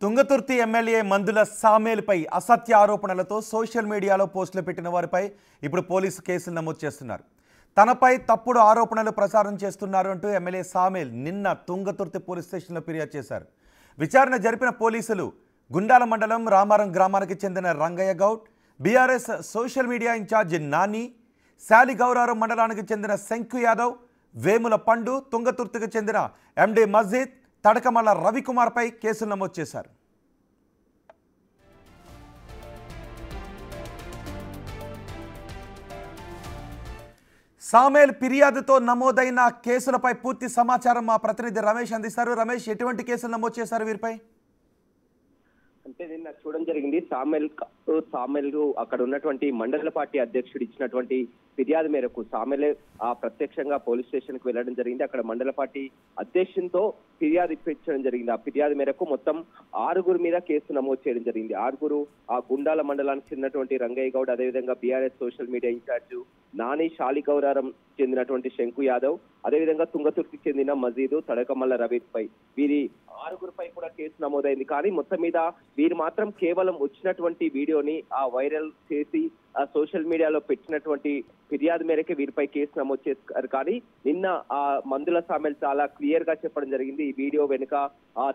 Thungathurthi MLA మందుల సామేల్పై అసత్య ఆరోపణలతో సోషల్ మీడియాలో పోస్టులు పెట్టిన వారిపై ఇప్పుడు పోలీసు కేసులు నమోదు చేస్తున్నారు. తనపై తప్పుడు ఆరోపణలు ప్రసారం చేస్తున్నారు అంటూ ఎమ్మెల్యే సామేల్ నిన్న తుంగతుర్తి పోలీస్ స్టేషన్లో ఫిర్యాదు చేశారు. విచారణ జరిపిన పోలీసులు గుండాల మండలం రామారం గ్రామానికి చెందిన Rangaiah Goud, BRS social media in charge Nani, Shaligouraram మండలానికి చెందిన శంకు యాదవ్, వేముల పండు, తుంగతుర్తికి చెందిన ఎండి మజీద్, తడకమల్ల రవికుమార్పై కేసులు నమోదు చేశారు. సామేల్ ఫిర్యాదుతో నమోదైన కేసులపై పూర్తి సమాచారం మా ప్రతినిధి రమేష్ అందిస్తారు. రమేష్, ఎటువంటి కేసులు నమోదు చేశారు వీరిపై? అంటే నిన్న చూడడం జరిగింది. సామేల్ అక్కడ ఉన్నటువంటి మండల పార్టీ అధ్యక్షుడు ఇచ్చినటువంటి ఫిర్యాదు మేరకు సామేలే ప్రత్యక్షంగా పోలీస్ స్టేషన్ కు వెళ్లడం జరిగింది. అక్కడ మండల పార్టీ అధ్యక్షునితో ఫిర్యాదు ఇప్పించడం జరిగింది. ఆ ఫిర్యాదు మేరకు మొత్తం 6 మీద కేసు నమోదు చేయడం జరిగింది. 6 ఆ గుండాల మండలానికి చెందినటువంటి రంగయ్య గౌడ్, అదేవిధంగా BRS social media in charge Nani, Shaligouraram చెందినటువంటి శంకు యాదవ్, అదేవిధంగా తుంగతుర్తికి చెందిన మజీదు, తడకమల్ల రవిపై వీరి 6 కూడా కేసు నమోదైంది. కానీ మొత్తం మీద వీరు మాత్రం కేవలం వచ్చినటువంటి వీడియోని వైరల్ చేసి సోషల్ మీడియాలో పెట్టినటువంటి ఫిర్యాదు మేరకే వీరిపై కేసు నమోదు చేశారు. కానీ నిన్న మందుల సామేల్ చాలా క్లియర్ గా చెప్పడం జరిగింది. ఈ వీడియో వెనుక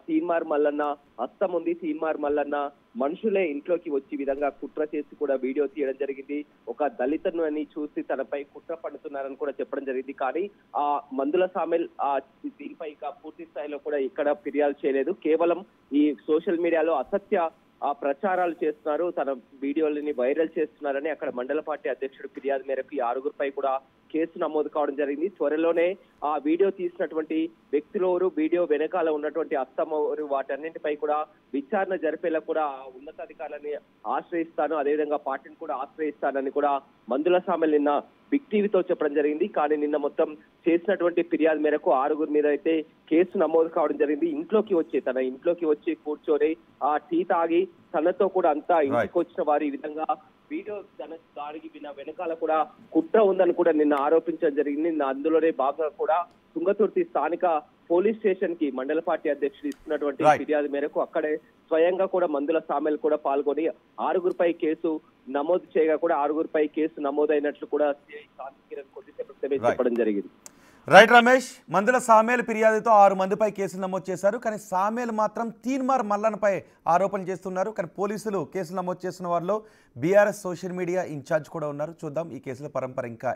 తీన్మార్ మల్లన్న హస్తం ఉంది, తీన్మార్ మల్లన్న మనుషులే ఇంట్లోకి వచ్చి విధంగా కుట్ర చేసి కూడా వీడియో తీయడం జరిగింది. ఒక దళితును అని చూసి తనపై కుట్ర పడుతున్నారని కూడా చెప్పడం జరిగింది. కానీ మందుల సామేల్ దీనిపై పూర్తి స్థాయిలో కూడా ఇక్కడ ఫిర్యాదు చేయలేదు. కేవలం ఈ సోషల్ మీడియాలో అసత్య ప్రచారాలు చేస్తున్నారు, తన వీడియోలని వైరల్ చేస్తున్నారని అక్కడ మండల పార్టీ అధ్యక్షుడు ఫిర్యాదు మేరకు ఈ 6 కూడా కేసు నమోదు కావడం జరిగింది. త్వరలోనే ఆ వీడియో తీసినటువంటి వ్యక్తులెవరు, వీడియో వెనకాల ఉన్నటువంటి అస్తమెవరు, వాటన్నింటిపై కూడా విచారణ జరిపేలా కూడా ఉన్నతాధికారులని ఆశ్రయిస్తాను, అదేవిధంగా పార్టీని కూడా ఆశ్రయిస్తానని కూడా మందుల సామేల్ నిన్న బిగ్ టీవీతో చెప్పడం జరిగింది. కానీ నిన్న మొత్తం చేసినటువంటి ఫిర్యాదు మేరకు 6 మీద అయితే కేసు నమోదు కావడం జరిగింది. తన ఇంట్లోకి వచ్చి కూర్చొని టీ తాగి తనతో కూడా అంతా ఇంటికి వచ్చిన వారు ఈ విధంగా వీడియో దానికి వెనకాల కూడా కుట్ర ఉందని కూడా నిన్న ఆరోపించడం జరిగింది. నిన్న అందులోనే భాగంగా కూడా తుంగతుర్తి స్థానిక పోలీస్ స్టేషన్ కి మండల పార్టీ అధ్యక్షుడు ఇస్తున్నటువంటి ఫిర్యాదు మేరకు అక్కడే స్వయంగా కూడా మందుల సామేల్ కూడా పాల్గొని 6 కేసు నమోదు చేయగా కూడా 6 కేసు నమోదైనట్లు కూడా కొద్దిసేపు చెప్పడం జరిగింది. రైట్ రమేష్, మందుల సామేల్ ఫిర్యాదుతో 6 మందిపై కేసులు నమోదు చేశారు. కానీ సామేల్ మాత్రం తీన్మార్ మల్లన్నపై ఆరోపణలు చేస్తున్నారు. కానీ పోలీసులు కేసులు నమోదు చేస్తున్న వారిలో బీఆర్ఎస్ సోషల్ మీడియా ఇన్ఛార్జ్ కూడా ఉన్నారు. చూద్దాం ఈ కేసుల పరంపర ఇంకా